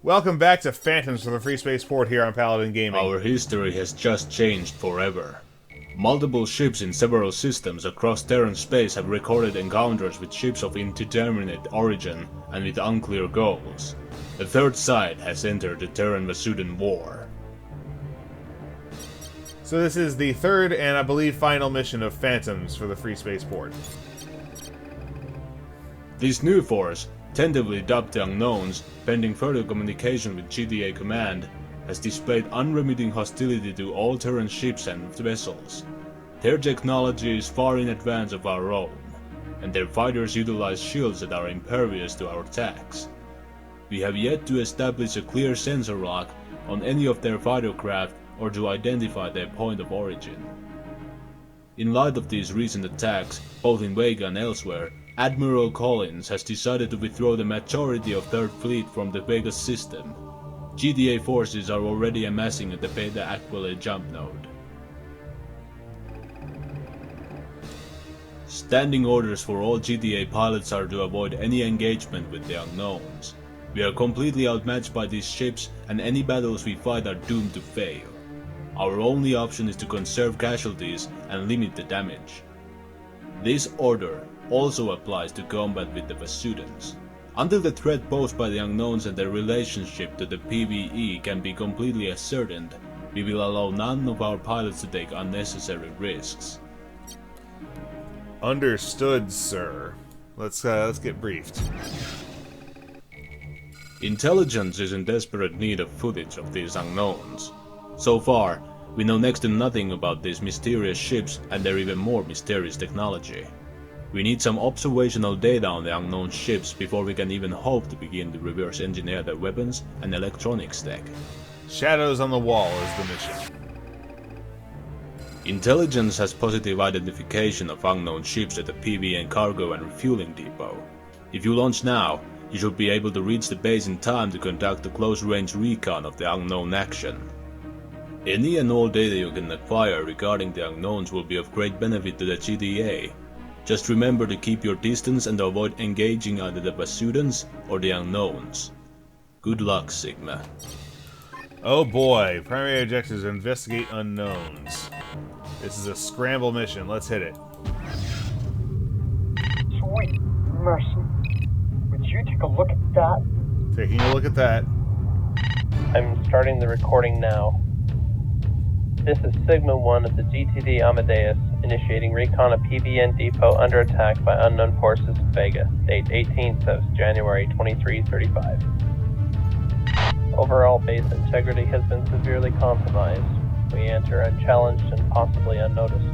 Welcome back to Phantoms from the Freespace Port here on Paladin Gaming. Our history has just changed forever. Multiple ships in several systems across Terran space have recorded encounters with ships of indeterminate origin and with unclear goals. A third side has entered the Terran-Vasudan War. So this is the third and I believe final mission of Phantoms for the Freespace Port. This new force, tentatively dubbed the Unknowns, pending further communication with GTA Command, has displayed unremitting hostility to all Terran ships and vessels. Their technology is far in advance of our own, and their fighters utilize shields that are impervious to our attacks. We have yet to establish a clear sensor lock on any of their fighter craft or to identify their point of origin. In light of these recent attacks, both in Vega and elsewhere, Admiral Collins has decided to withdraw the majority of Third Fleet from the Vega system. GTA forces are already amassing at the Beta Aquila jump node. Standing orders for all GTA pilots are to avoid any engagement with the Unknowns. We are completely outmatched by these ships, and any battles we fight are doomed to fail. Our only option is to conserve casualties and limit the damage. This order also applies to combat with the Vasudans. Until the threat posed by the Unknowns and their relationship to the PvE can be completely ascertained, we will allow none of our pilots to take unnecessary risks. Understood, sir. Let's get briefed. Intelligence is in desperate need of footage of these Unknowns. So far, we know next to nothing about these mysterious ships and their even more mysterious technology. We need some observational data on the Unknown ships before we can even hope to begin to reverse engineer their weapons and electronics tech. Shadows on the wall is the mission. Intelligence has positive identification of Unknown ships at the PV and cargo and refueling depot. If you launch now, you should be able to reach the base in time to conduct a close-range recon of the Unknown action. Any and all data you can acquire regarding the Unknowns will be of great benefit to the GTA. Just remember to keep your distance and avoid engaging either the Vasudans or the Unknowns. Good luck, Sigma. Oh boy, primary objective is investigate unknowns. This is a scramble mission, let's hit it. Sweet mercy. Would you take a look at that? Taking a look at that. I'm starting the recording now. This is Sigma 1 of the GTD Amadeus, initiating recon of PVN depot under attack by unknown forces in Vega, date 18th of January 2335. Overall base integrity has been severely compromised. We enter unchallenged and possibly unnoticed.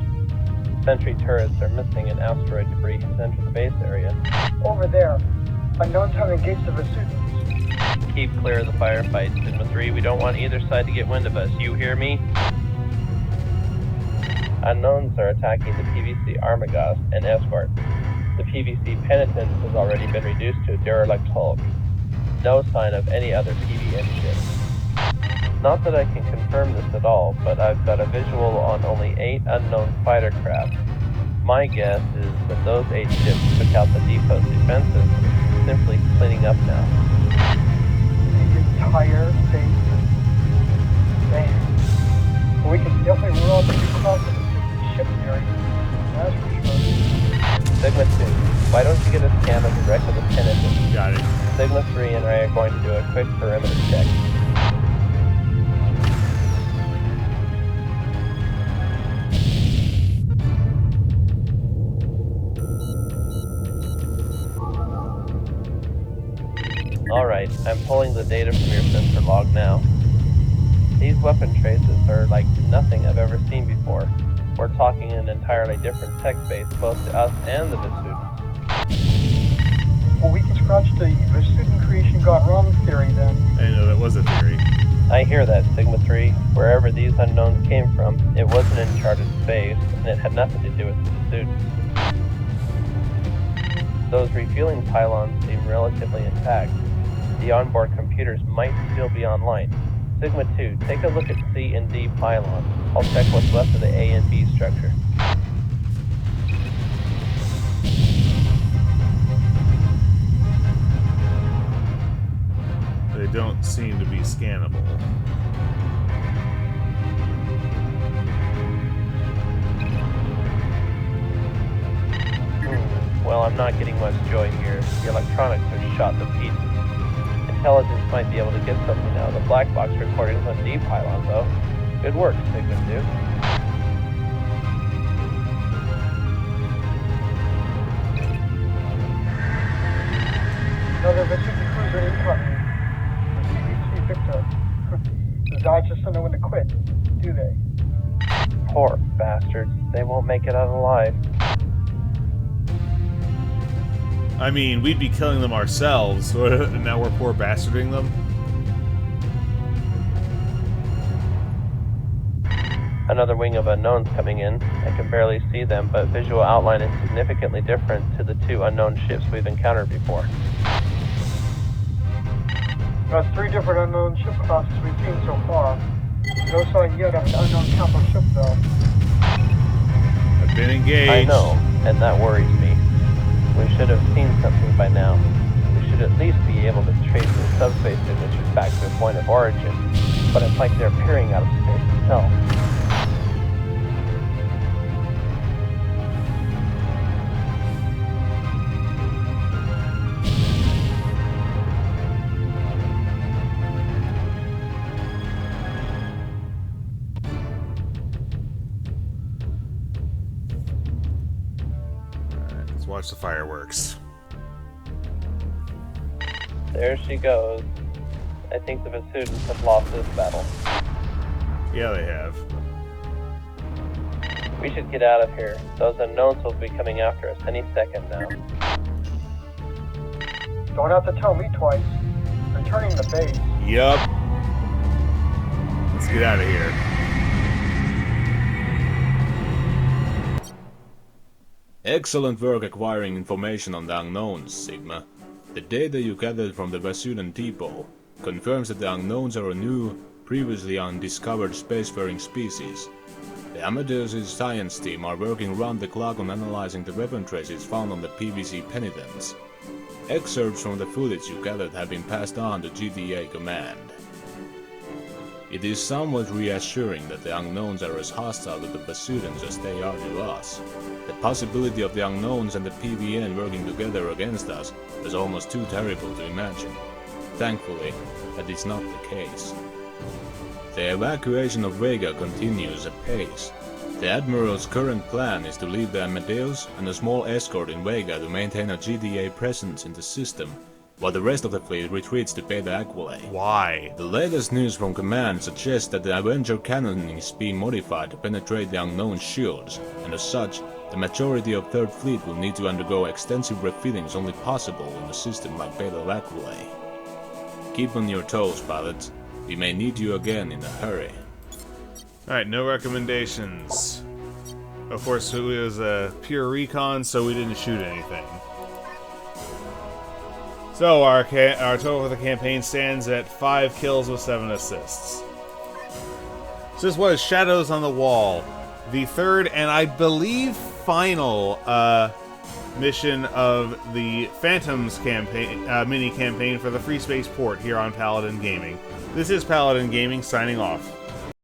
Sentry turrets are missing and asteroid debris has entered the base area. Over there. Unknowns have engaged the Vasudans. Keep clear of the firefight, Sigma 3. We don't want either side to get wind of us. You hear me? Unknowns are attacking the PVC Armagast and escort. The PVC Penitent has already been reduced to a derelict hull. No sign of any other PVN ships. Not that I can confirm this at all, but I've got a visual on only 8 unknown fighter craft. My guess is that those 8 ships took out the depot's defenses, simply cleaning up now. The entire base. Man. Well, we can definitely rule out the cross of the ship area. That's for sure. Sigma 2, why don't you get a scan of the wreck of the Penitent? Got it. Sigma 3 and I are going to do a quick perimeter check. Alright, I'm pulling the data from your sensor log now. These weapon traces are like nothing I've ever seen before. We're talking an entirely different tech base both to us and the Vasudans. Well, we can scratch the Vasudan creation gone wrong theory then. I didn't know that was a theory. I hear that, Sigma 3. Wherever these unknowns came from, it wasn't uncharted space, and it had nothing to do with the Vasudans. Those refueling pylons seem relatively intact. The onboard computers might still be online. Sigma 2, take a look at C and D pylons. I'll check what's left of the A and B structure. don't seem to be scannable. Well, I'm not getting much joy here. The electronics are shot to pieces. Intelligence might be able to get something out of the black box recordings on D-Pylon, though. Good work, Sigma 2. Another Pacific cruiser incoming. PVC Victor. The Dodge just don't know when to quit, do they? Poor bastards. They won't make it out alive. I mean, we'd be killing them ourselves, and now we're poor bastarding them? Another wing of unknowns coming in. I can barely see them, but visual outline is significantly different to the two unknown ships we've encountered before. That's 3 different unknown ship classes we've seen so far. No sign yet of an unknown capital ship, though. I've been engaged. I know, and that worries me. We should have seen something by now. We should at least be able to trace the subspace signatures back to a point of origin, but it's like they're appearing out of space itself. Watch the fireworks. There she goes. I think the Vasudans have lost this battle. Yeah, they have. We should get out of here. Those unknowns will be coming after us any second now. Don't have to tell me twice. Returning to base. Yup. Let's get out of here. Excellent work acquiring information on the unknowns, Sigma. The data you gathered from the Vasudan depot confirms that the unknowns are a new, previously undiscovered spacefaring species. The Amadeus' science team are working round the clock on analyzing the weapon traces found on the PVC Penitence. Excerpts from the footage you gathered have been passed on to GTD Command. It is somewhat reassuring that the unknowns are as hostile to the Vasudans as they are to us. The possibility of the unknowns and the PVN working together against us is almost too terrible to imagine. Thankfully, that is not the case. The evacuation of Vega continues apace. The Admiral's current plan is to leave the Amadeus and a small escort in Vega to maintain a GDA presence in the system, while the rest of the fleet retreats to pay the Aquila. Why? The latest news from command suggests that the Avenger cannon is being modified to penetrate the unknown shields, and as such, the majority of 3rd Fleet will need to undergo extensive refittings only possible in a system like Beta Aquila. Keep on your toes, pilots. We may need you again in a hurry. Alright, no recommendations. Of course, it was a pure recon, so we didn't shoot anything. So our total for the campaign stands at 5 kills with 7 assists. So this was Shadows on the Wall, the 3rd and I believe final mission of the Phantoms campaign, mini campaign for the Freespace Port here on Paladin Gaming. This is Paladin Gaming signing off.